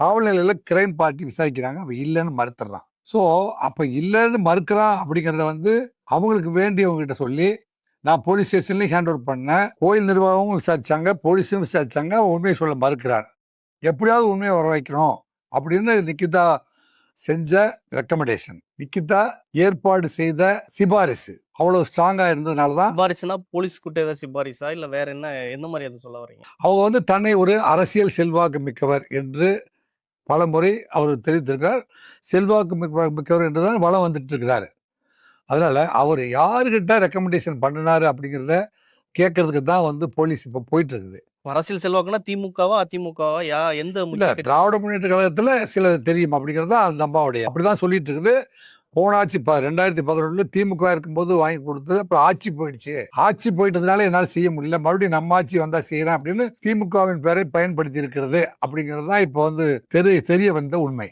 காவல் நிலையத்தில் crime party விசாரிக்கிறாங்க, அவன் இல்லைன்னு மறுத்துறான். ஸோ அப்போ இல்லைன்னு மறுக்கிறான் அப்படிங்கிறத வந்து அவங்களுக்கு வேண்டியவங்ககிட்ட சொல்லி நான் போலீஸ் ஸ்டேஷன்லையும் ஹேண்ட் ஓவர் பண்ணேன். கோயில் நிர்வாகமும் விசாரிச்சாங்க, போலீஸும் விசாரிச்சாங்க. உண்மையை சொல்ல மறுக்கிறார். எப்படியாவது உண்மையை வர வைக்கணும் அப்படின்னு நிக்கிதா செஞ்ச ரெக்கமெண்டேஷன், நிக்கிதா ஏற்பாடு செய்த சிபாரிசு அவ்வளவு ஸ்ட்ராங்கா இருந்ததுனால தான். சிபாரிசுனா போலீஸ் கூட்ட ஏதாவது சிபாரிசா இல்ல வேற என்ன, எந்த மாதிரி அதை சொல்ல வரீங்க? அவங்க வந்து தன்னை ஒரு அரசியல் செல்வாக்கு மிக்கவர் என்று பலமுறை அவர் தெரிவித்திருக்கிறார். செல்வாக்கு மிக்கவர் என்றுதான் வளம் வந்துட்டு இருக்கிறாரு. அதனால அவர் யாருக்கிட்ட ரெக்கமெண்டேஷன் பண்ணினாரு அப்படிங்கிறத கேட்கறதுக்கு தான் வந்து போலீஸ் இப்போ போயிட்டு இருக்குது. அரசியல் செல்வாக்குனா திமுகவா அதிமுகவா எந்த இல்ல, திராவிட முன்னேற்ற கழகத்துல சில தெரியும் அப்படிங்கிறது தான் அந்த அம்மாவுடைய அப்படிதான் சொல்லிட்டு இருக்குது. போன ஆட்சி 2011 திமுக இருக்கும்போது வாங்கி கொடுத்தது, அப்புறம் ஆட்சி போயிடுச்சு. ஆட்சி போயிட்டதுனால என்னால் செய்ய முடியல, மறுபடியும் நம்ம ஆட்சி வந்தா செய்யறேன் அப்படின்னு திமுகவின் பேரை பயன்படுத்தி இருக்கிறது அப்படிங்கிறது தான் இப்போ வந்து தெரிய வந்த உண்மை.